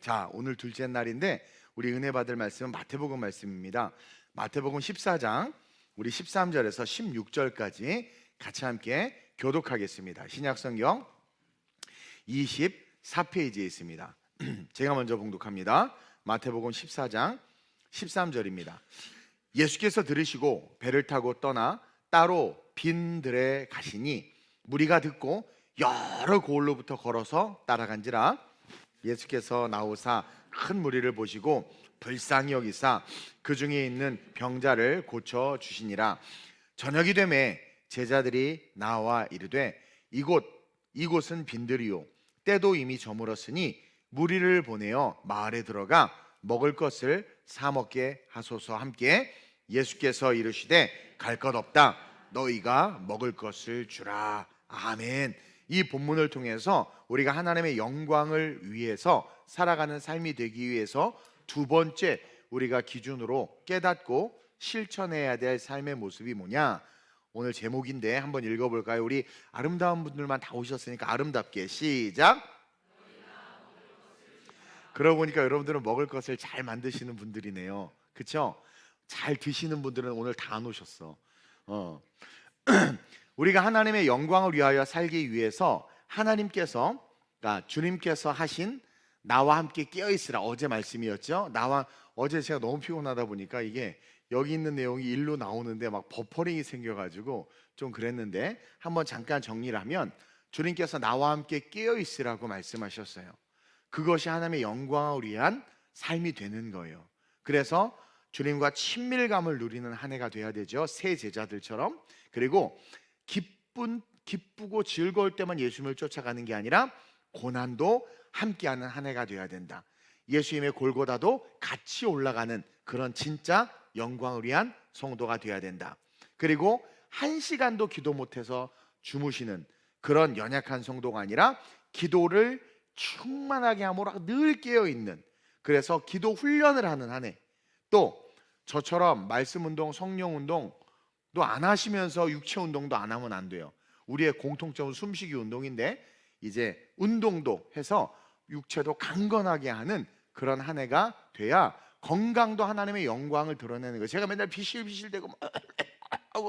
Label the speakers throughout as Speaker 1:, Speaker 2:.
Speaker 1: 자, 오늘 둘째 날인데 우리 은혜 받을 말씀은 마태복음 말씀입니다. 마태복음 14장 우리 13절에서 16절까지 같이 함께 교독하겠습니다. 신약성경 24페이지에 있습니다. 제가 먼저 봉독합니다. 마태복음 14장 13절입니다. 예수께서 들으시고 배를 타고 떠나 따로 빈들에 가시니 무리가 듣고 여러 고을로부터 걸어서 따라간지라. 예수께서 나오사 큰 무리를 보시고 불쌍히 여기사 그 중에 있는 병자를 고쳐 주시니라. 저녁이 되매 제자들이 나와 이르되 이곳은 빈들이요 때도 이미 저물었으니 무리를 보내어 마을에 들어가 먹을 것을 사 먹게 하소서. 함께 예수께서 이르시되 갈 것 없다 너희가 먹을 것을 주라. 아멘. 이 본문을 통해서 우리가 하나님의 영광을 위해서 살아가는 삶이 되기 위해서 두 번째 우리가 기준으로 깨닫고 실천해야 될 삶의 모습이 뭐냐? 오늘 제목인데 한번 읽어볼까요? 우리 아름다운 분들만 다 오셨으니까 아름답게 시작. 그러고 보니까 여러분들은 먹을 것을 잘 만드시는 분들이네요. 그렇죠? 잘 드시는 분들은 오늘 다 안 오셨어. 우리가 하나님의 영광을 위하여 살기 위해서 하나님께서, 그러니까 주님께서 하신 나와 함께 깨어있으라, 어제 말씀이었죠. 어제 제가 너무 피곤하다 보니까 이게 여기 있는 내용이 일로 나오는데 막 버퍼링이 생겨가지고 좀 그랬는데, 한번 잠깐 정리를 하면 주님께서 나와 함께 깨어있으라고 말씀하셨어요. 그것이 하나님의 영광을 위한 삶이 되는 거예요. 그래서 주님과 친밀감을 누리는 한 해가 돼야 되죠. 새 제자들처럼. 그리고 기쁘고 즐거울 때만 예수님을 쫓아가는 게 아니라 고난도 함께하는 한 해가 돼야 된다. 예수님의 골고다도 같이 올라가는 그런 진짜 영광을 위한 성도가 돼야 된다. 그리고 한 시간도 기도 못해서 주무시는 그런 연약한 성도가 아니라 기도를 충만하게 함으로 늘 깨어있는, 그래서 기도 훈련을 하는 한 해. 또 저처럼 말씀 운동, 성령 운동도 안 하시면서 육체 운동도 안 하면 안 돼요. 우리의 공통점은 숨쉬기 운동인데 이제 운동도 해서 육체도 강건하게 하는 그런 한 해가 돼야 건강도 하나님의 영광을 드러내는 거예요. 제가 맨날 비실비실대고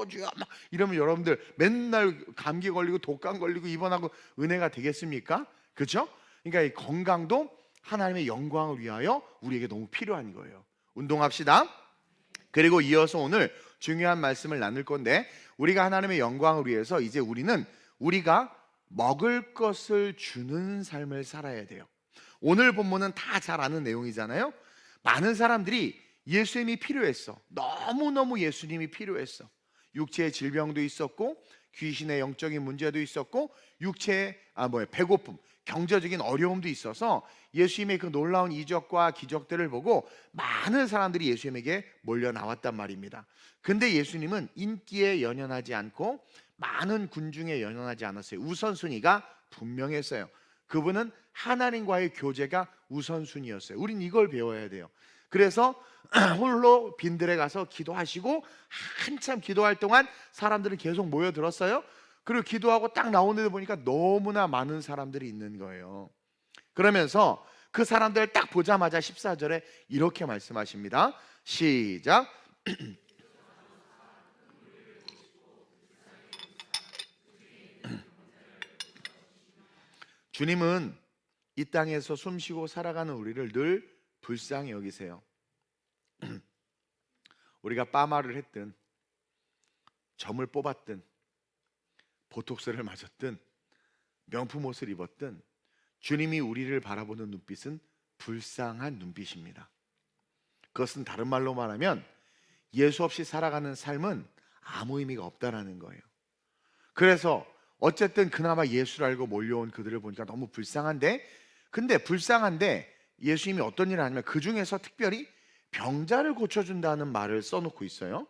Speaker 1: 주야 막 이러면 여러분들 맨날 감기 걸리고 독감 걸리고 입원하고 은혜가 되겠습니까? 그렇죠? 그러니까 이 건강도 하나님의 영광을 위하여 우리에게 너무 필요한 거예요. 운동합시다. 그리고 이어서 오늘 중요한 말씀을 나눌 건데, 우리가 하나님의 영광을 위해서 이제 우리가 먹을 것을 주는 삶을 살아야 돼요. 오늘 본문은 다 잘 아는 내용이잖아요. 많은 사람들이 예수님이 필요했어. 너무너무 예수님이 필요했어. 육체의 질병도 있었고 귀신의 영적인 문제도 있었고 육체의 배고픔, 경제적인 어려움도 있어서 예수님의 그 놀라운 이적과 기적들을 보고 많은 사람들이 예수님에게 몰려 나왔단 말입니다. 근데 예수님은 인기에 연연하지 않고 많은 군중에 연연하지 않았어요. 우선순위가 분명했어요. 그분은 하나님과의 교제가 우선순위였어요. 우린 이걸 배워야 돼요. 그래서 홀로 빈들에 가서 기도하시고 한참 기도할 동안 사람들은 계속 모여들었어요. 그리고 기도하고 딱 나오는 데 보니까 너무나 많은 사람들이 있는 거예요. 그러면서 그 사람들을 딱 보자마자 14절에 이렇게 말씀하십니다. 시작. 주님은 이 땅에서 숨쉬고 살아가는 우리를 늘 불쌍히 여기세요. 우리가 빠마를 했든 점을 뽑았든 보톡스를 맞았든 명품 옷을 입었든 주님이 우리를 바라보는 눈빛은 불쌍한 눈빛입니다. 그것은 다른 말로 말하면 예수 없이 살아가는 삶은 아무 의미가 없다라는 거예요. 그래서 어쨌든 그나마 예수를 알고 몰려온 그들을 보니까 너무 불쌍한데, 근데 불쌍한데 예수님이 어떤 일을 하냐면 그 중에서 특별히 병자를 고쳐준다는 말을 써놓고 있어요.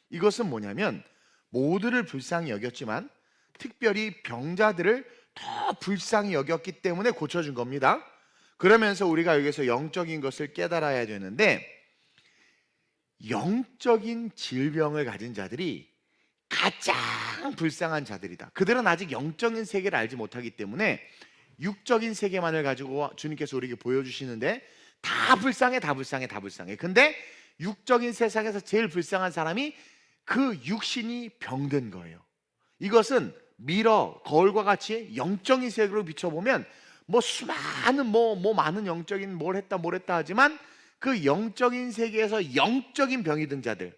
Speaker 1: 이것은 뭐냐면 모두를 불쌍히 여겼지만 특별히 병자들을 더 불쌍히 여겼기 때문에 고쳐준 겁니다. 그러면서 우리가 여기서 영적인 것을 깨달아야 되는데, 영적인 질병을 가진 자들이 가장 불쌍한 자들이다. 그들은 아직 영적인 세계를 알지 못하기 때문에 육적인 세계만을 가지고 주님께서 우리에게 보여주시는데 다 불쌍해, 다 불쌍해, 다 불쌍해. 근데 육적인 세상에서 제일 불쌍한 사람이 그 육신이 병든 거예요. 이것은 미러, 거울과 같이 영적인 세계로 비춰보면 뭐 수많은 많은 영적인 뭘 했다 하지만 그 영적인 세계에서 영적인 병이 든 자들,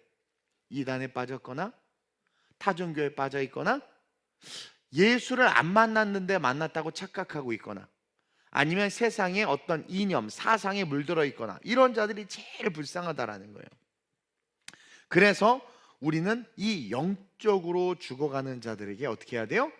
Speaker 1: 이단에 빠졌거나 타종교에 빠져 있거나 예수를 안 만났는데 만났다고 착각하고 있거나 아니면 세상에 어떤 이념, 사상에 물들어 있거나 이런 자들이 제일 불쌍하다라는 거예요. 그래서 우리는 이 영적으로 죽어가는 자들에게 어떻게 해야 돼요?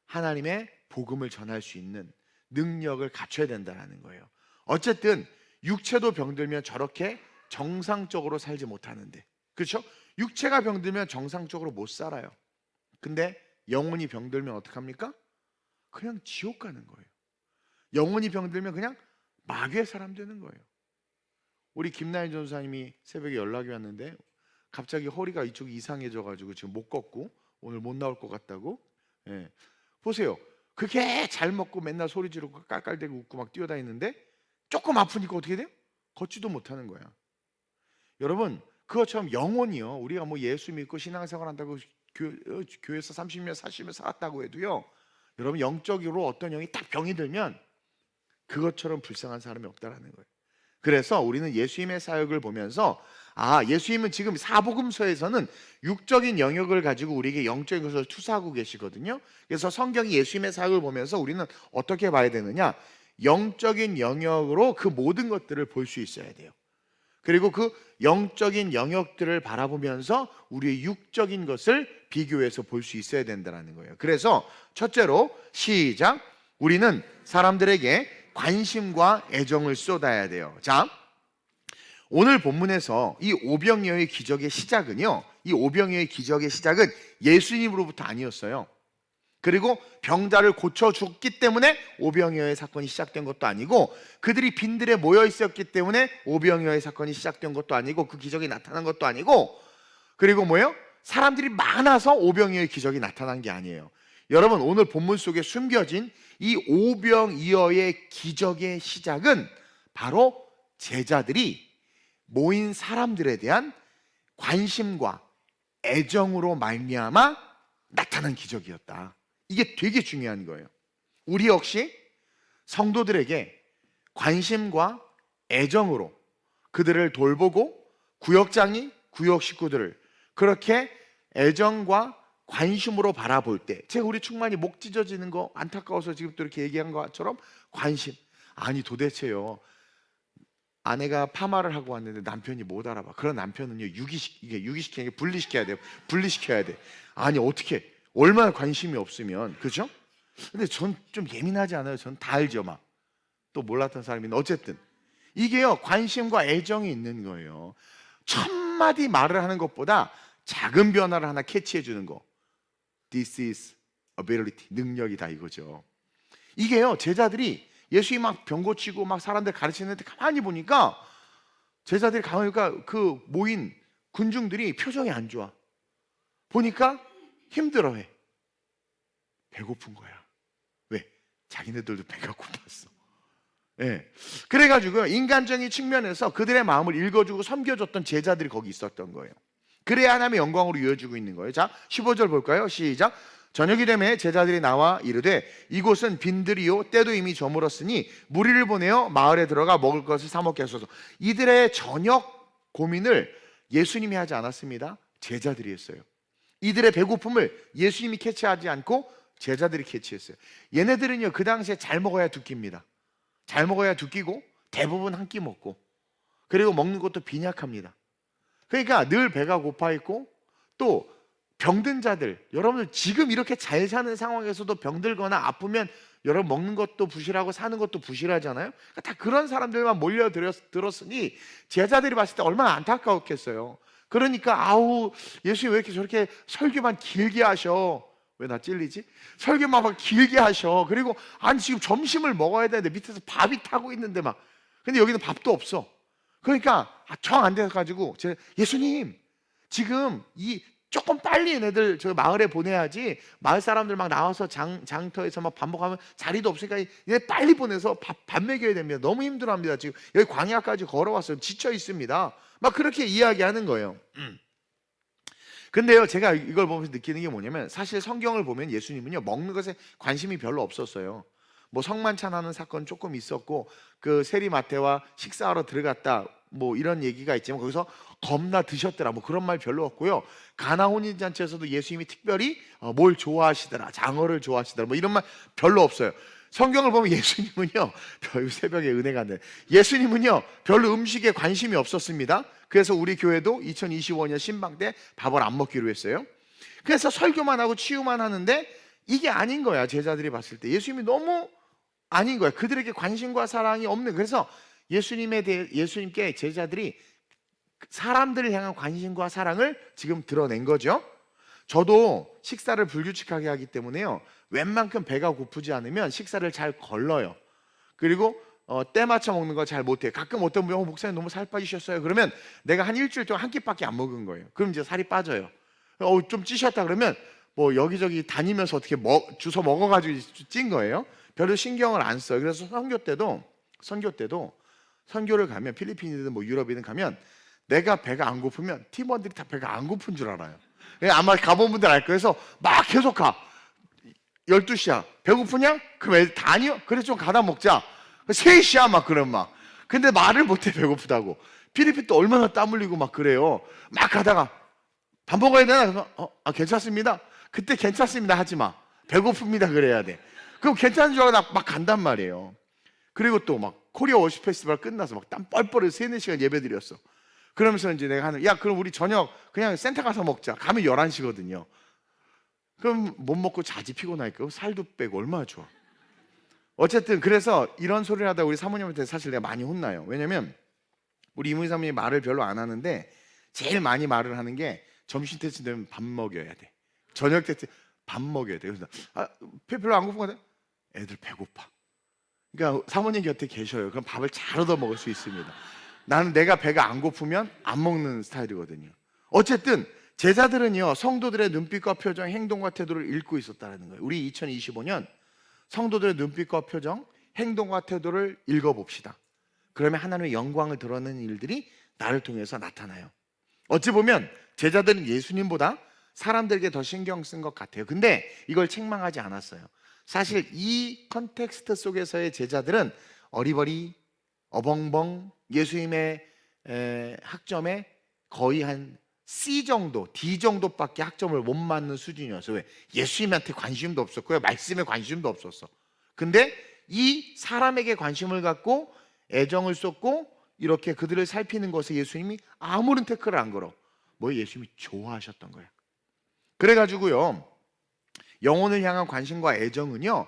Speaker 1: 하나님의 복음을 전할 수 있는 능력을 갖춰야 된다는 거예요. 어쨌든 육체도 병들면 저렇게 정상적으로 살지 못하는데, 그렇죠? 육체가 병들면 정상적으로 못 살아요. 근데 영혼이 병들면 어떡합니까? 그냥 지옥 가는 거예요. 영혼이 병들면 그냥 마귀의 사람 되는 거예요. 우리 김나인 전사님이 새벽에 연락이 왔는데 갑자기 허리가 이쪽이 이상해져 가지고 지금 못 걷고 오늘 못 나올 것 같다고. 예. 보세요. 그게 잘 먹고 맨날 소리 지르고 깔깔대고 웃고 막 뛰어다니는데 조금 아프니까 어떻게 돼요? 걷지도 못하는 거야. 여러분, 그것처럼 영혼이요, 우리가 뭐 예수 믿고 신앙생활 한다고 교회에서 30년 40년 살았다고 해도요, 여러분 영적으로 어떤 영이 딱 병이 들면 그것처럼 불쌍한 사람이 없다라는 거예요. 그래서 우리는 예수님의 사역을 보면서 예수님은 지금 사복음서에서는 육적인 영역을 가지고 우리에게 영적인 것을 투사하고 계시거든요. 그래서 성경이 예수님의 사역을 보면서 우리는 어떻게 봐야 되느냐? 영적인 영역으로 그 모든 것들을 볼 수 있어야 돼요. 그리고 그 영적인 영역들을 바라보면서 우리의 육적인 것을 비교해서 볼 수 있어야 된다는 거예요. 그래서 첫째로 시작. 우리는 사람들에게 관심과 애정을 쏟아야 돼요. 자, 오늘 본문에서 이 오병이어의 기적의 시작은요, 이 오병이어의 기적의 시작은 예수님으로부터 아니었어요. 그리고 병자를 고쳐줬기 때문에 오병이어의 사건이 시작된 것도 아니고, 그들이 빈들에 모여 있었기 때문에 오병이어의 사건이 시작된 것도 아니고, 그 기적이 나타난 것도 아니고, 그리고 뭐예요? 사람들이 많아서 오병이어의 기적이 나타난 게 아니에요. 여러분, 오늘 본문 속에 숨겨진 이 오병이어의 기적의 시작은 바로 제자들이 모인 사람들에 대한 관심과 애정으로 말미암아 나타난 기적이었다. 이게 되게 중요한 거예요. 우리 역시 성도들에게 관심과 애정으로 그들을 돌보고, 구역장이 구역 식구들을 그렇게 애정과 관심으로 바라볼 때, 제가 우리 충만이 목 찢어지는 거 안타까워서 지금 또 이렇게 얘기한 것처럼 관심. 아니 도대체요, 아내가 파마를 하고 왔는데 남편이 못 알아봐. 그런 남편은요, 유기시키는 게 분리시켜야 돼요. 분리시켜야 돼. 아니 어떻게, 얼마나 관심이 없으면, 그죠? 근데 전 좀 예민하지 않아요? 전 다 알죠. 막 또 몰랐던 사람인데 어쨌든 이게요, 관심과 애정이 있는 거예요. 천마디 말을 하는 것보다 작은 변화를 하나 캐치해 주는 거, This is ability, 능력이다 이거죠. 이게요, 제자들이 예수님 막 병 고치고 막 사람들 가르치는데 가만히 보니까, 제자들이 가만히 보니까 그 모인 군중들이 표정이 안 좋아. 보니까 힘들어해. 배고픈 거야. 왜? 자기네들도 배가 고팠어. 예. 그래가지고 인간적인 측면에서 그들의 마음을 읽어주고 섬겨줬던 제자들이 거기 있었던 거예요. 그래야 하나님의 영광으로 이어지고 있는 거예요. 자, 15절 볼까요? 시작. 저녁이 되매 제자들이 나와 이르되 이곳은 빈들이요 때도 이미 저물었으니 무리를 보내어 마을에 들어가 먹을 것을 사 먹게 하소서. 이들의 저녁 고민을 예수님이 하지 않았습니다. 제자들이 했어요. 이들의 배고픔을 예수님이 캐치하지 않고 제자들이 캐치했어요. 얘네들은요, 그 당시에 잘 먹어야 두 끼입니다. 잘 먹어야 두 끼고 대부분 한 끼 먹고, 그리고 먹는 것도 빈약합니다. 그러니까 늘 배가 고파 있고, 또 병든 자들, 여러분들 지금 이렇게 잘 사는 상황에서도 병들거나 아프면 여러분 먹는 것도 부실하고 사는 것도 부실하잖아요. 그러니까 다 그런 사람들만 몰려들었으니 제자들이 봤을 때 얼마나 안타까웠겠어요. 그러니까 예수님 왜 이렇게 저렇게 설교만 길게 하셔? 왜 나 찔리지? 설교만 막 길게 하셔. 그리고 아니 지금 점심을 먹어야 되는데 밑에서 밥이 타고 있는데 막, 근데 여기는 밥도 없어. 그러니까 정 안 돼가지고 예수님 지금 이 조금 빨리 얘네들 저 마을에 보내야지. 마을 사람들 막 나와서 장터에서 막 반복하면 자리도 없으니까 얘 빨리 보내서 밥 먹여야 됩니다. 너무 힘들어합니다. 지금 여기 광야까지 걸어왔어요. 지쳐 있습니다. 막 그렇게 이야기하는 거예요. 근데요, 제가 이걸 보면서 느끼는 게 뭐냐면, 사실 성경을 보면 예수님은요, 먹는 것에 관심이 별로 없었어요. 뭐 성만찬하는 사건 조금 있었고, 그 세리마태와 식사하러 들어갔다, 뭐 이런 얘기가 있지만 거기서 겁나 드셨더라, 뭐 그런 말 별로 없고요. 가나 혼인잔치에서도 예수님이 특별히 뭘 좋아하시더라, 장어를 좋아하시더라, 뭐 이런 말 별로 없어요. 성경을 보면 예수님은요, 새벽에 은혜가 안 돼. 예수님은요, 별로 음식에 관심이 없었습니다. 그래서 우리 교회도 2025년 신방 때 밥을 안 먹기로 했어요. 그래서 설교만 하고 치유만 하는데 이게 아닌 거야. 제자들이 봤을 때 예수님이 너무 아닌 거야. 그들에게 관심과 사랑이 없는. 그래서 예수님께 제자들이 사람들을 향한 관심과 사랑을 지금 드러낸 거죠. 저도 식사를 불규칙하게 하기 때문에요, 웬만큼 배가 고프지 않으면 식사를 잘 걸러요. 그리고 때 맞춰 먹는 거 잘 못해요. 가끔 어떤 분이 목사님 너무 살 빠지셨어요. 그러면 내가 한 일주일 동안 한 끼밖에 안 먹은 거예요. 그럼 이제 살이 빠져요. 좀 찌셨다 그러면 뭐 여기저기 다니면서 어떻게 주워 먹어가지고 찐 거예요. 별로 신경을 안 써요. 그래서 선교 때도 선교를 가면, 필리핀이든 뭐 유럽이든 가면 내가 배가 안 고프면 팀원들이 다 배가 안 고픈 줄 알아요. 아마 가본 분들 알 거예요. 그래서 막 계속 가. 12시야. 배고프냐? 그럼 애들 다 아니요? 그래 좀 가다 먹자. 3시야 막 그럼 막. 근데 말을 못해, 배고프다고. 필리핀도 얼마나 땀 흘리고 막 그래요. 막 가다가 밥 먹어야 되나? 그래서 괜찮습니다. 그때 괜찮습니다 하지 마. 배고픕니다 그래야 돼. 그럼 괜찮은 줄 알고 막 간단 말이에요. 그리고 또 막 코리아 워십 페스티벌 끝나서 막 땀 뻘뻘 3-4시간 예배 드렸어. 그러면서 이제 내가 야 그럼 우리 저녁 그냥 센터 가서 먹자. 가면 11시거든요. 그럼 못 먹고 자지, 피곤하니까. 살도 빼고 얼마나 좋아. 어쨌든 그래서 이런 소리를 하다 우리 사모님한테 사실 내가 많이 혼나요. 왜냐면 우리 이모님 사모님이 말을 별로 안 하는데 제일 많이 말을 하는 게 점심 때쯤 되면 밥 먹여야 돼. 저녁 때쯤 밥 먹여야 돼. 그래서 별로 안 고픈 거 같아. 애들 배고파. 그러니까 사모님 곁에 계셔요. 그럼 밥을 잘 얻어 먹을 수 있습니다. 나는 내가 배가 안 고프면 안 먹는 스타일이거든요. 어쨌든 제자들은요, 성도들의 눈빛과 표정, 행동과 태도를 읽고 있었다는 거예요. 우리 2025년 성도들의 눈빛과 표정, 행동과 태도를 읽어봅시다. 그러면 하나님의 영광을 드러내는 일들이 나를 통해서 나타나요. 어찌 보면 제자들은 예수님보다 사람들에게 더 신경 쓴 것 같아요. 근데 이걸 책망하지 않았어요. 사실 이 컨텍스트 속에서의 제자들은 어리버리, 어벙벙, 예수님의 학점에 거의 한 C 정도, D 정도밖에 학점을 못 맞는 수준이었어요. 왜? 예수님한테 관심도 없었고요, 말씀에 관심도 없었어. 근데 이 사람에게 관심을 갖고 애정을 쏟고 이렇게 그들을 살피는 것에 예수님이 아무런 태클을 안 걸어. 뭐 예수님이 좋아하셨던 거야. 그래가지고요, 영혼을 향한 관심과 애정은요,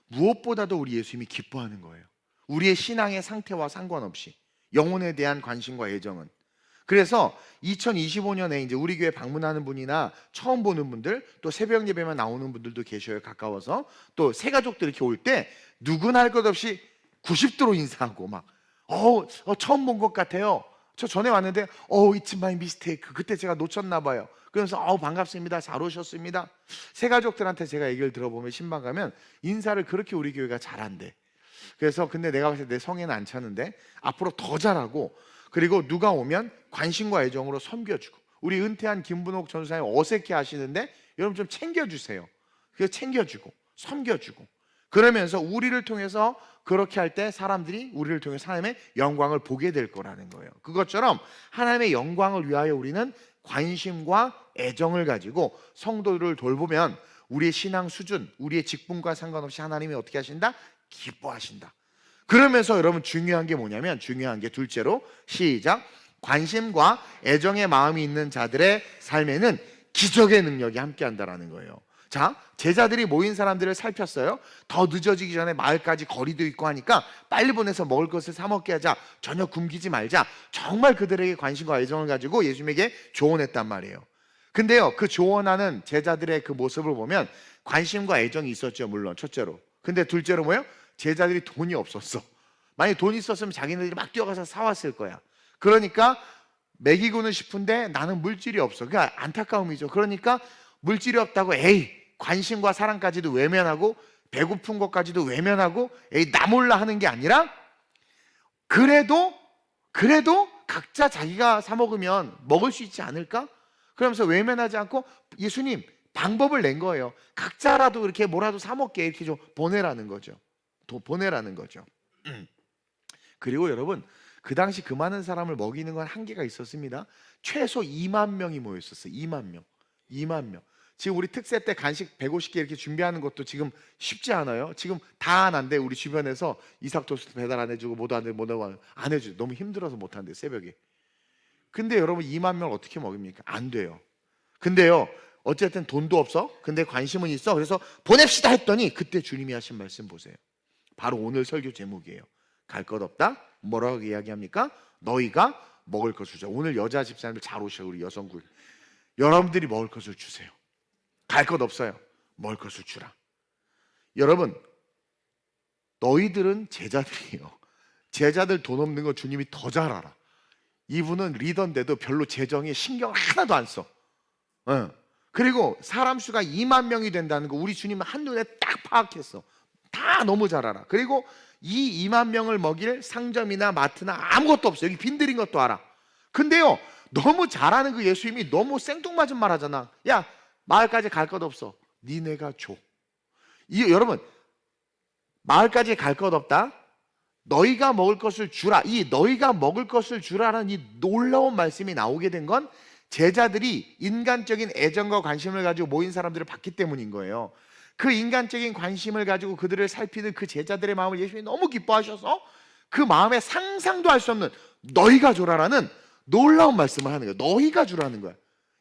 Speaker 1: 무엇보다도 우리 예수님이 기뻐하는 거예요. 우리의 신앙의 상태와 상관없이 영혼에 대한 관심과 애정은. 그래서 2025년에 이제 우리 교회 방문하는 분이나 처음 보는 분들, 또 새벽 예배만 나오는 분들도 계셔요. 가까워서. 또 새 가족들 이렇게 올 때 누구나 할 것 없이 90도로 인사하고 막 처음 본 것 같아요. 저 전에 왔는데 it's my mistake. 그때 제가 놓쳤나 봐요. 그래서 반갑습니다. 잘 오셨습니다. 새 가족들한테 제가 얘기를 들어보면 신방 가면 인사를 그렇게 우리 교회가 잘한대. 그래서 근데 내가 봤을 때 내 성에는 안 차는데 앞으로 더 잘하고, 그리고 누가 오면 관심과 애정으로 섬겨주고. 우리 은퇴한 김분옥 전사님 어색해 하시는데 여러분 좀 챙겨주세요. 그래서 챙겨주고 섬겨주고, 그러면서 우리를 통해서 그렇게 할 때 사람들이 우리를 통해서 하나님의 영광을 보게 될 거라는 거예요. 그것처럼 하나님의 영광을 위하여 우리는 관심과 애정을 가지고 성도들을 돌보면 우리의 신앙 수준, 우리의 직분과 상관없이 하나님이 어떻게 하신다? 기뻐하신다. 그러면서 여러분 중요한 게 뭐냐면, 중요한 게 둘째로, 시작, 관심과 애정의 마음이 있는 자들의 삶에는 기적의 능력이 함께한다라는 거예요. 자, 제자들이 모인 사람들을 살폈어요. 더 늦어지기 전에 마을까지 거리도 있고 하니까 빨리 보내서 먹을 것을 사 먹게 하자, 저녁 굶기지 말자. 정말 그들에게 관심과 애정을 가지고 예수님에게 조언했단 말이에요. 근데요, 그 조언하는 제자들의 그 모습을 보면 관심과 애정이 있었죠, 물론 첫째로. 근데 둘째로 뭐예요? 제자들이 돈이 없었어. 만약에 돈이 있었으면 자기네들이 막 뛰어가서 사왔을 거야. 그러니까 먹이고는 싶은데 나는 물질이 없어. 그러니까 안타까움이죠. 그러니까 물질이 없다고 에이 관심과 사랑까지도 외면하고 배고픈 것까지도 외면하고 에이 나 몰라 하는 게 아니라 그래도 각자 자기가 사 먹으면 먹을 수 있지 않을까? 그러면서 외면하지 않고 예수님 방법을 낸 거예요. 각자라도 이렇게 뭐라도 사 먹게 이렇게 좀 보내라는 거죠. 보내라는 거죠. 그리고 여러분 그 당시 그 많은 사람을 먹이는 건 한계가 있었습니다. 최소 2만 명이 모였었어요. 2만 명. 2만 명. 지금 우리 특세 때 간식 150개 이렇게 준비하는 것도 지금 쉽지 않아요. 지금 다 안 한대. 우리 주변에서 이삭 토스트 배달 안 해주고 뭐도 안 해주고 너무 힘들어서 못 한대 새벽에. 근데 여러분 2만 명을 어떻게 먹입니까? 안 돼요. 근데요 어쨌든 돈도 없어. 근데 관심은 있어. 그래서 보냅시다 했더니 그때 주님이 하신 말씀 보세요. 바로 오늘 설교 제목이에요. 갈 것 없다. 뭐라고 이야기합니까? 너희가 먹을 것을 주자. 오늘 여자 집사님들 잘 오셔. 우리 여성분 여러분들이 먹을 것을 주세요. 갈 것 없어요. 먹을 것을 주라. 여러분 너희들은 제자들이에요. 제자들 돈 없는 거 주님이 더 잘 알아. 이분은 리더인데도 별로 재정에 신경을 하나도 안 써. 그리고 사람 수가 2만 명이 된다는 거 우리 주님은 한눈에 딱 파악했어. 다 너무 잘 알아. 그리고 이 2만 명을 먹일 상점이나 마트나 아무것도 없어. 여기 빈들인 것도 알아. 근데요 너무 잘하는 그 예수님이 너무 생뚱맞은 말 하잖아. 야 마을까지 갈 것 없어. 니네가 줘. 여러분 마을까지 갈 것 없다. 너희가 먹을 것을 주라. 이 너희가 먹을 것을 주라는 이 놀라운 말씀이 나오게 된 건 제자들이 인간적인 애정과 관심을 가지고 모인 사람들을 봤기 때문인 거예요. 그 인간적인 관심을 가지고 그들을 살피는 그 제자들의 마음을 예수님이 너무 기뻐하셔서 그 마음에 상상도 할 수 없는 너희가 줘라라는 놀라운 말씀을 하는 거예요. 너희가 주라는 거야.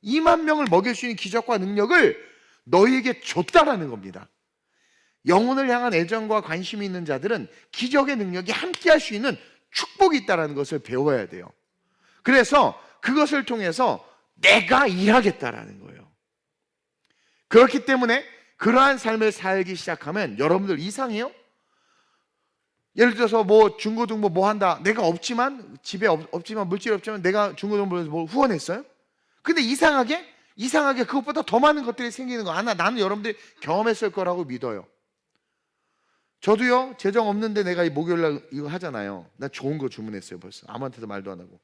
Speaker 1: 2만 명을 먹일 수 있는 기적과 능력을 너희에게 줬다라는 겁니다. 영혼을 향한 애정과 관심이 있는 자들은 기적의 능력이 함께 할 수 있는 축복이 있다는 것을 배워야 돼요. 그래서 그것을 통해서 내가 일하겠다라는 거예요. 그렇기 때문에 그러한 삶을 살기 시작하면 여러분들 이상해요? 예를 들어서 뭐 중고등부 뭐 한다. 내가 없지만 집에 없지만 물질이 없지만 내가 중고등부에서 뭘 후원했어요? 근데 이상하게 그것보다 더 많은 것들이 생기는 거 나는 여러분들이 경험했을 거라고 믿어요. 저도요 재정 없는데 내가 이 목요일날 이거 하잖아요. 나 좋은 거 주문했어요 벌써. 아무한테도 말도 안 하고.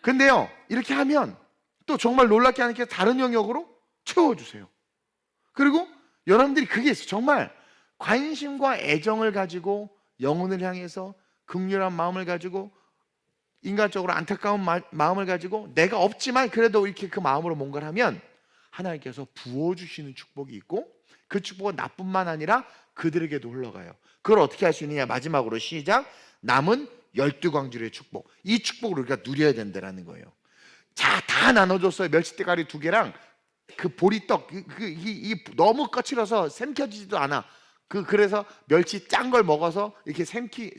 Speaker 1: 근데요 이렇게 하면 또 정말 놀랍게 하나님께서 다른 영역으로 채워주세요. 그리고 여러분들이 그게 있어요. 정말 관심과 애정을 가지고 영혼을 향해서 긍휼한 마음을 가지고 인간적으로 안타까운 마음을 가지고 내가 없지만 그래도 이렇게 그 마음으로 뭔가를 하면 하나님께서 부어주시는 축복이 있고 그 축복은 나뿐만 아니라 그들에게도 흘러가요. 그걸 어떻게 할 수 있느냐. 마지막으로 시작. 남은 12광주의 축복. 이 축복을 우리가 누려야 된다는 거예요. 자, 다 나눠줬어요. 멸치대가리 2개랑 그 보리떡 너무 거칠어서 삼켜지지도 않아. 그래서 멸치 짠 걸 먹어서 이렇게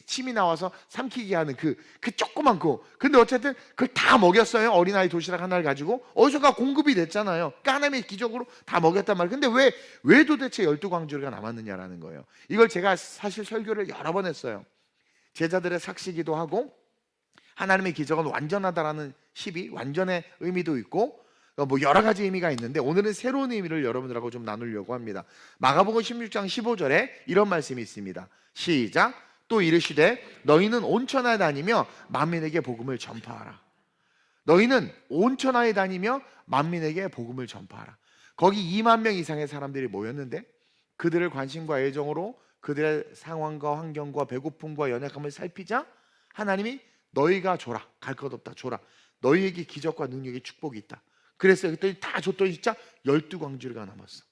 Speaker 1: 침이 나와서 삼키게 하는 그 조그만 거. 근데 어쨌든 그걸 다 먹였어요. 어린아이 도시락 하나를 가지고 어디서가 공급이 됐잖아요. 그러니까 하나님의 기적으로 다 먹였단 말이에요. 근데 왜 도대체 12광주리가 남았느냐라는 거예요. 이걸 제가 사실 설교를 여러 번 했어요. 제자들의 삭시기도 하고 하나님의 기적은 완전하다라는 시비, 완전의 의미도 있고 뭐 여러 가지 의미가 있는데 오늘은 새로운 의미를 여러분들하고 좀 나누려고 합니다. 마가복음 16장 15절에 이런 말씀이 있습니다. 시작. 또 이르시되 너희는 온 천하에 다니며 만민에게 복음을 전파하라. 너희는 온 천하에 다니며 만민에게 복음을 전파하라. 거기 2만 명 이상의 사람들이 모였는데 그들을 관심과 애정으로 그들의 상황과 환경과 배고픔과 연약함을 살피자 하나님이 너희가 줘라. 갈 것 없다. 줘라. 너희에게 기적과 능력의 축복이 있다. 그랬어요. 그랬더니 다 줬더니 진짜 12광주리가 남았어.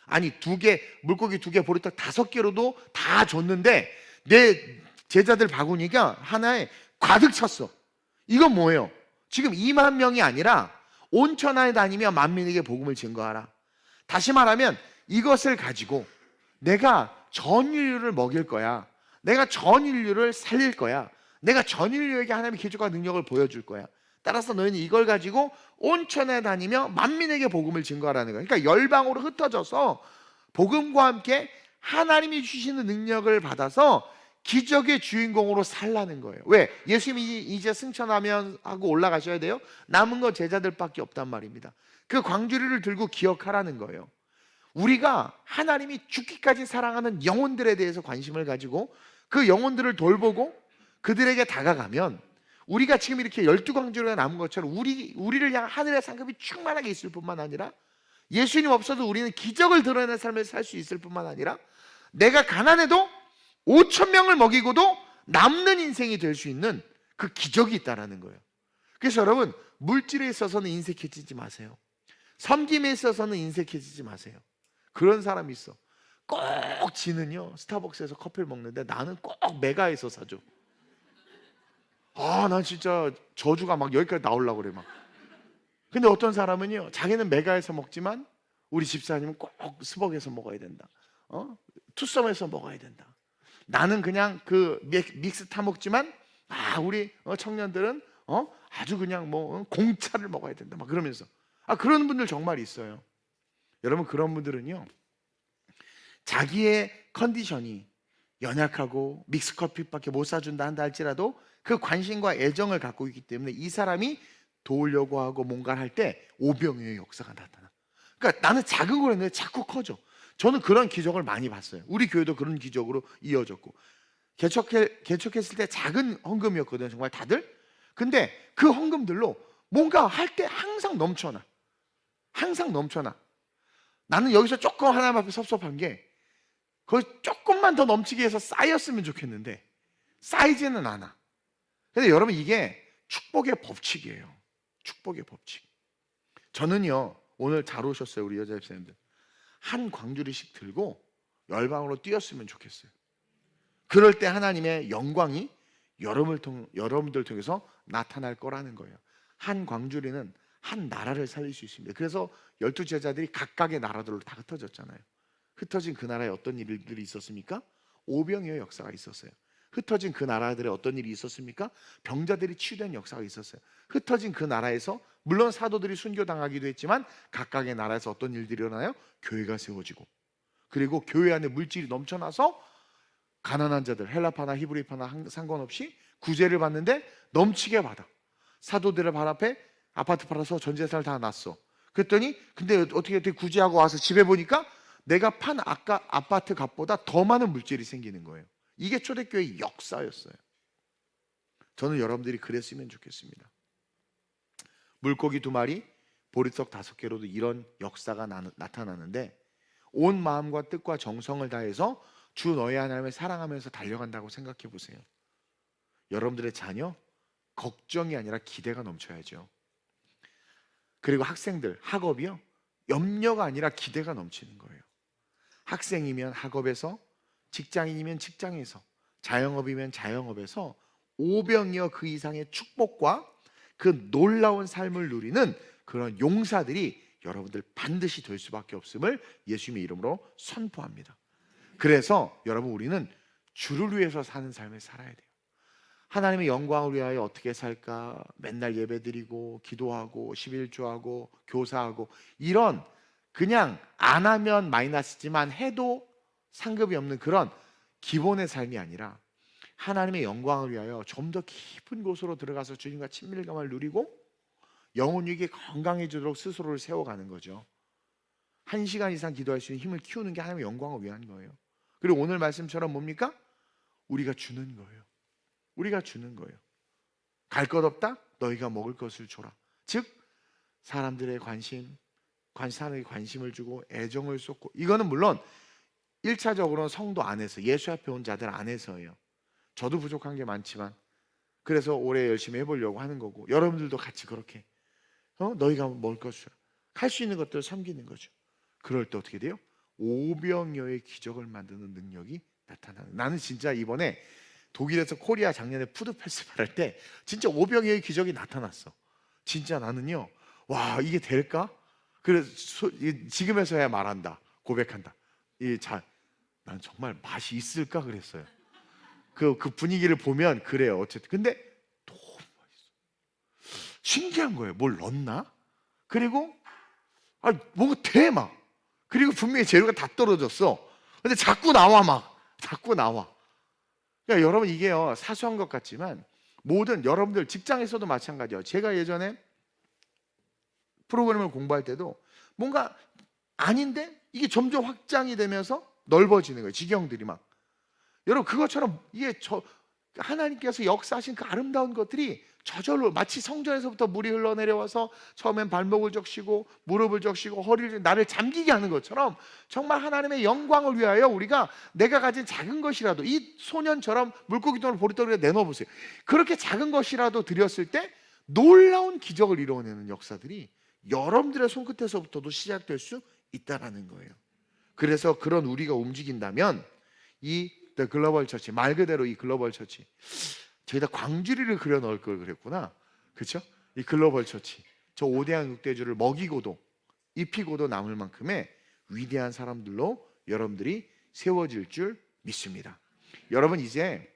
Speaker 1: 아니 2개 물고기 2개 보리떡 5개로도 다 줬는데 내 제자들 바구니가 하나에 가득 찼어. 이건 뭐예요? 지금 2만 명이 아니라 온 천하에 다니며 만민에게 복음을 증거하라. 다시 말하면 이것을 가지고 내가 전 인류를 먹일 거야. 내가 전 인류를 살릴 거야. 내가 전 인류에게 하나님의 기적과 능력을 보여줄 거야. 따라서 너희는 이걸 가지고 온 천하에 다니며 만민에게 복음을 증거하라는 거예요. 그러니까 열방으로 흩어져서 복음과 함께 하나님이 주시는 능력을 받아서 기적의 주인공으로 살라는 거예요. 왜? 예수님이 이제 승천하면 하고 올라가셔야 돼요. 남은 건 제자들밖에 없단 말입니다. 그 광주리를 들고 기억하라는 거예요. 우리가 하나님이 죽기까지 사랑하는 영혼들에 대해서 관심을 가지고 그 영혼들을 돌보고 그들에게 다가가면, 우리가 지금 이렇게 12광주리가 남은 것처럼 우리를 향한 하늘의 상급이 충만하게 있을 뿐만 아니라, 예수님 없어도 우리는 기적을 드러내는 삶을 살 수 있을 뿐만 아니라, 내가 가난해도 5천 명을 먹이고도 남는 인생이 될 수 있는 그 기적이 있다는 거예요. 그래서 여러분, 물질에 있어서는 인색해지지 마세요. 섬김에 있어서는 인색해지지 마세요. 그런 사람이 있어. 꼭 지는요 스타벅스에서 커피를 먹는데 나는 꼭 메가에서 사줘. 난 진짜 저주가 막 여기까지 나오려고 그래 막. 근데 어떤 사람은요, 자기는 메가에서 먹지만 우리 집사님은 꼭 스벅에서 먹어야 된다. 투썸에서 먹어야 된다. 나는 그냥 그 믹스 타 먹지만 우리 청년들은 아주 그냥 뭐 공차를 먹어야 된다 막 그러면서, 그런 분들 정말 있어요. 여러분, 그런 분들은요, 자기의 컨디션이 연약하고 믹스커피밖에 못 사준다 한다 할지라도 그 관심과 애정을 갖고 있기 때문에 이 사람이 도우려고 하고 뭔가를 할 때 오병이어의 역사가 나타나. 그러니까 나는 작은 걸 했는데 자꾸 커져. 저는 그런 기적을 많이 봤어요. 우리 교회도 그런 기적으로 이어졌고, 개척했을 때 작은 헌금이었거든요, 정말 다들. 근데 그 헌금들로 뭔가 할 때 항상 넘쳐나. 항상 넘쳐나. 나는 여기서 조금 하나님 앞에 섭섭한 게, 거기 조금만 더 넘치게 해서 쌓였으면 좋겠는데 쌓이지는 않아. 근데 여러분, 이게 축복의 법칙이에요. 축복의 법칙. 저는요, 오늘 잘 오셨어요, 우리 여자 집사님들. 한 광주리씩 들고 열방으로 뛰었으면 좋겠어요. 그럴 때 하나님의 영광이 여러분들 통해서 나타날 거라는 거예요. 한 광주리는 한 나라를 살릴 수 있습니다. 그래서 12제자들이 각각의 나라들로 다 흩어졌잖아요. 흩어진 그 나라에 어떤 일들이 있었습니까? 오병이어의 역사가 있었어요. 흩어진 그 나라들에 어떤 일이 있었습니까? 병자들이 치유된 역사가 있었어요. 흩어진 그 나라에서 물론 사도들이 순교당하기도 했지만 각각의 나라에서 어떤 일들이 일어나요? 교회가 세워지고, 그리고 교회 안에 물질이 넘쳐나서 가난한 자들, 헬라파나 히브리파나 상관없이 구제를 받는데 넘치게 받아. 사도들의 발 앞에 아파트 팔아서 전 재산을 다 놨어. 그랬더니 근데 어떻게 구제하고 와서 집에 보니까 내가 판 아파트 값보다 더 많은 물질이 생기는 거예요. 이게 초대교회의 역사였어요. 저는 여러분들이 그랬으면 좋겠습니다. 물고기 2마리, 보리떡 5개로도 이런 역사가 나타나는데, 온 마음과 뜻과 정성을 다해서 주 너의 하나님을 사랑하면서 달려간다고 생각해 보세요. 여러분들의 자녀, 걱정이 아니라 기대가 넘쳐야죠. 그리고 학생들, 학업이요, 염려가 아니라 기대가 넘치는 거예요. 학생이면 학업에서, 직장인이면 직장에서, 자영업이면 자영업에서 오병이어 그 이상의 축복과 그 놀라운 삶을 누리는 그런 용사들이 여러분들 반드시 될 수밖에 없음을 예수님의 이름으로 선포합니다. 그래서 여러분, 우리는 주를 위해서 사는 삶을 살아야 돼요. 하나님의 영광을 위하여 어떻게 살까? 맨날 예배드리고 기도하고 11조하고 교사하고, 이런 그냥 안 하면 마이너스지만 해도 상급이 없는 그런 기본의 삶이 아니라, 하나님의 영광을 위하여 좀 더 깊은 곳으로 들어가서 주님과 친밀감을 누리고 영혼육이 건강해지도록 스스로를 세워가는 거죠. 1시간 이상 기도할 수 있는 힘을 키우는 게 하나님의 영광을 위한 거예요. 그리고 오늘 말씀처럼 뭡니까? 우리가 주는 거예요. 우리가 주는 거예요. 갈 것 없다? 너희가 먹을 것을 줘라. 즉 사람들의 사람에게 관심을 주고 애정을 쏟고, 이거는 물론 1차적으로는 성도 안에서, 예수 앞에 온 자들 안에서예요. 저도 부족한 게 많지만 그래서 올해 열심히 해보려고 하는 거고, 여러분들도 같이 그렇게 너희가 먹을 것을 할 수 있는 것들을 섬기는 거죠. 그럴 때 어떻게 돼요? 오병이어의 기적을 만드는 능력이 나타나는. 나는 진짜 이번에 독일에서 코리아 작년에 푸드 페스티벌 할 때 진짜 오병이어의 기적이 나타났어. 진짜 나는요, 와, 이게 될까? 그래서 지금에서야 말한다, 고백한다. 난 정말 맛이 있을까 그랬어요. 그 분위기를 보면 그래요. 어쨌든 근데 너무 맛있어. 신기한 거예요. 뭘 넣었나? 그리고 뭐가 돼 막. 그리고 분명히 재료가 다 떨어졌어. 근데 자꾸 나와. 그러니까 여러분 이게요 사소한 것 같지만 모든 여러분들 직장에서도 마찬가지예요. 제가 예전에 프로그램을 공부할 때도 뭔가 아닌데 이게 점점 확장이 되면서 넓어지는 거예요. 지경들이 막. 여러분 그것처럼 이게 하나님께서 역사하신 그 아름다운 것들이 저절로 마치 성전에서부터 물이 흘러내려와서 처음엔 발목을 적시고 무릎을 적시고 허리를 나를 잠기게 하는 것처럼 정말 하나님의 영광을 위하여 우리가 내가 가진 작은 것이라도 이 소년처럼 물고기 돈을 보리떡에 내놓아보세요. 그렇게 작은 것이라도 드렸을 때 놀라운 기적을 이루어내는 역사들이 여러분들의 손끝에서부터도 시작될 수 있다라는 거예요. 그래서 그런 우리가 움직인다면 이 The 글로벌 처치, 말 그대로 이 글로벌 처치, 저희다 광주리를 그려 넣을 걸 그랬구나. 그렇죠? 이 글로벌 처치, 저 5대양 6대주를 먹이고도 입히고도 남을 만큼의 위대한 사람들로 여러분들이 세워질 줄 믿습니다. 여러분 이제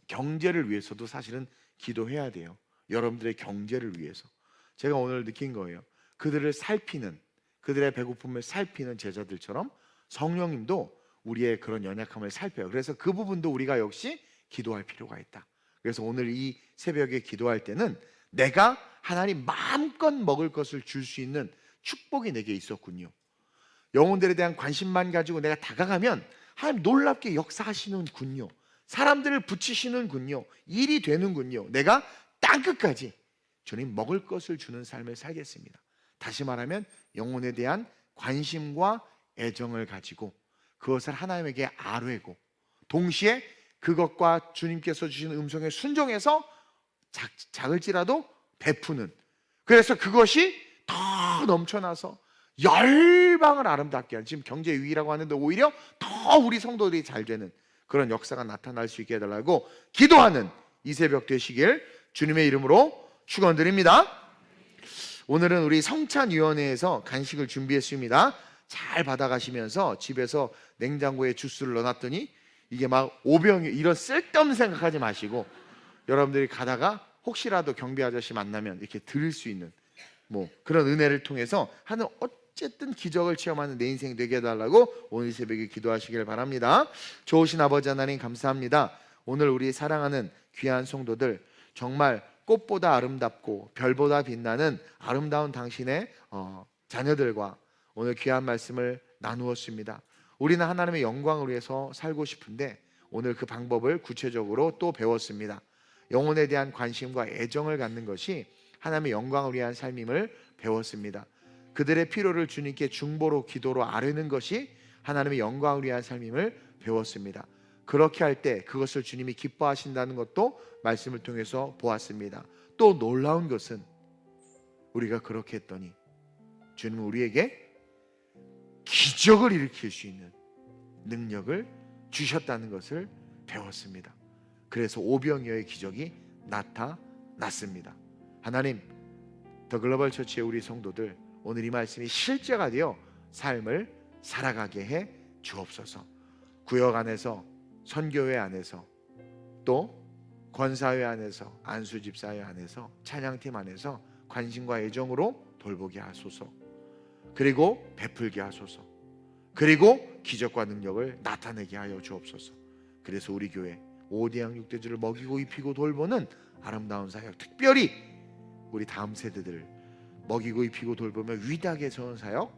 Speaker 1: 경제를 위해서도 사실은 기도해야 돼요. 여러분들의 경제를 위해서. 제가 오늘 느낀 거예요. 그들을 살피는, 그들의 배고픔을 살피는 제자들처럼 성령님도 우리의 그런 연약함을 살펴요. 그래서 그 부분도 우리가 역시 기도할 필요가 있다. 그래서 오늘 이 새벽에 기도할 때는 내가 하나님 마음껏 먹을 것을 줄 수 있는 축복이 내게 있었군요. 영혼들에 대한 관심만 가지고 내가 다가가면 하나님 놀랍게 역사하시는군요. 사람들을 붙이시는군요. 일이 되는군요. 내가 땅끝까지 주님 먹을 것을 주는 삶을 살겠습니다. 다시 말하면 영혼에 대한 관심과 애정을 가지고 그것을 하나님에게 아뢰고 동시에 그것과 주님께서 주시는 음성에 순종해서 작을지라도 베푸는, 그래서 그것이 더 넘쳐나서 열방을 아름답게 하는, 지금 경제 위기라고 하는데 오히려 더 우리 성도들이 잘 되는 그런 역사가 나타날 수 있게 해달라고 기도하는 이 새벽 되시길 주님의 이름으로 축원드립니다. 오늘은 우리 성찬위원회에서 간식을 준비했습니다. 잘 받아가시면서 집에서 냉장고에 주스를 넣어놨더니 이게 막 오병이, 이런 쓸데없는 생각하지 마시고 여러분들이 가다가 혹시라도 경비 아저씨 만나면 이렇게 드릴 수 있는 뭐 그런 은혜를 통해서 하는 어쨌든 기적을 체험하는 내 인생이 되게 해달라고 오늘 새벽에 기도하시길 바랍니다. 좋으신 아버지 하나님 감사합니다. 오늘 우리 사랑하는 귀한 성도들 정말 꽃보다 아름답고 별보다 빛나는 아름다운 당신의 자녀들과 오늘 귀한 말씀을 나누었습니다. 우리는 하나님의 영광을 위해서 살고 싶은데 오늘 그 방법을 구체적으로 또 배웠습니다. 영혼에 대한 관심과 애정을 갖는 것이 하나님의 영광을 위한 삶임을 배웠습니다. 그들의 필요를 주님께 중보로 기도로 아뢰는 것이 하나님의 영광을 위한 삶임을 배웠습니다. 그렇게 할 때 그것을 주님이 기뻐하신다는 것도 말씀을 통해서 보았습니다. 또 놀라운 것은 우리가 그렇게 했더니 주님은 우리에게 기적을 일으킬 수 있는 능력을 주셨다는 것을 배웠습니다. 그래서 오병이어의 기적이 나타났습니다. 하나님, 더 글로벌 처치의 우리 성도들 오늘 이 말씀이 실제가 되어 삶을 살아가게 해 주옵소서. 구역 안에서, 선교회 안에서, 또 권사회 안에서, 안수집사회 안에서, 찬양팀 안에서 관심과 애정으로 돌보게 하소서. 그리고 베풀게 하소서. 그리고 기적과 능력을 나타내게 하여 주옵소서. 그래서 우리 교회 5대양 6대주를 먹이고 입히고 돌보는 아름다운 사역, 특별히 우리 다음 세대들 먹이고 입히고 돌보며 위대하게 저은 사역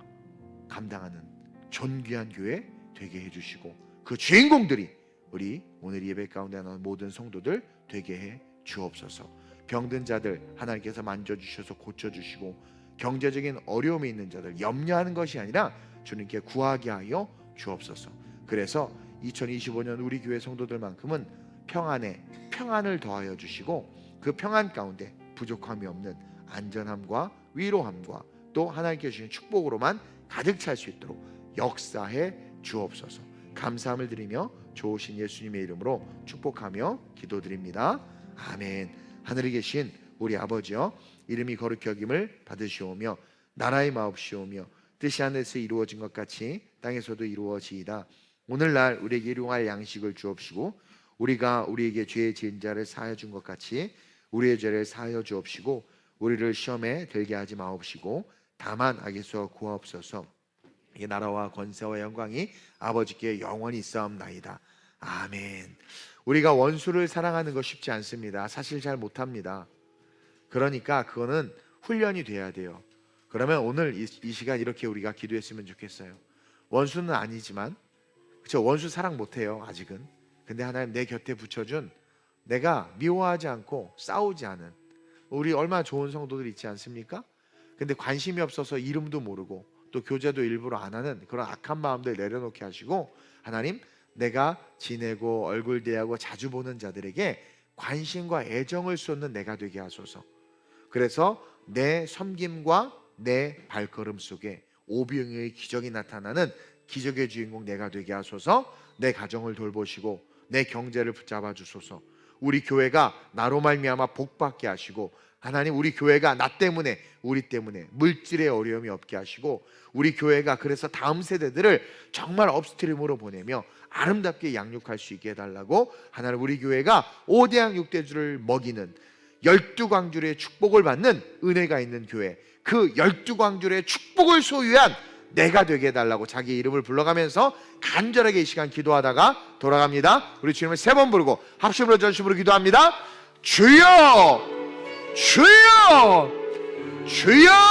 Speaker 1: 감당하는 존귀한 교회 되게 해주시고 그 주인공들이 우리 오늘 예배 가운데 나온 모든 성도들 되게 해 주옵소서. 병든 자들 하나님께서 만져주셔서 고쳐주시고 경제적인 어려움이 있는 자들 염려하는 것이 아니라 주님께 구하게 하여 주옵소서. 그래서 2025년 우리 교회 성도들만큼은 평안에 평안을 더하여 주시고 그 평안 가운데 부족함이 없는 안전함과 위로함과 또 하나님께 주신 축복으로만 가득 찰 수 있도록 역사해 주옵소서. 감사함을 드리며 좋으신 예수님의 이름으로 축복하며 기도드립니다. 아멘. 하늘에 계신 우리 아버지여, 이름이 거룩히 여김을 받으시오며 나라의 마옵시오며 뜻이 하늘에서 이루어진 것 같이 땅에서도 이루어지이다. 오늘날 우리에게 일용할 양식을 주옵시고 우리가 우리에게 죄 지은 자를 사하여 준 것 같이 우리의 죄를 사하여 주옵시고 우리를 시험에 들게 하지 마옵시고 다만 악에서 구하옵소서. 이 나라와 권세와 영광이 아버지께 영원히 있사옵나이다. 아멘. 우리가 원수를 사랑하는 거 쉽지 않습니다. 사실 잘 못합니다. 그러니까 그거는 훈련이 돼야 돼요. 그러면 오늘 이 시간 이렇게 우리가 기도했으면 좋겠어요. 원수는 아니지만, 그렇죠? 원수 사랑 못해요 아직은. 근데 하나님 내 곁에 붙여준, 내가 미워하지 않고 싸우지 않은, 우리 얼마나 좋은 성도들 있지 않습니까? 근데 관심이 없어서 이름도 모르고 또 교제도 일부러 안 하는 그런 악한 마음들 내려놓게 하시고, 하나님 내가 지내고 얼굴 대하고 자주 보는 자들에게 관심과 애정을 쏟는 내가 되게 하소서. 그래서 내 섬김과 내 발걸음 속에 오병이어의 기적이 나타나는 기적의 주인공 내가 되게 하소서. 내 가정을 돌보시고 내 경제를 붙잡아 주소서. 우리 교회가 나로 말미암아 복받게 하시고, 하나님 우리 교회가 나 때문에, 우리 때문에 물질의 어려움이 없게 하시고, 우리 교회가 그래서 다음 세대들을 정말 업스트림으로 보내며 아름답게 양육할 수 있게 해달라고, 하나님 우리 교회가 5대양 6대주를 먹이는 12광주의 축복을 받는 은혜가 있는 교회, 그 12광주의 축복을 소유한 내가 되게 해달라고 자기 이름을 불러가면서 간절하게 이 시간 기도하다가 돌아갑니다. 우리 주님을 3번 부르고 합심으로 전심으로 기도합니다. 주여, 주여, 주여.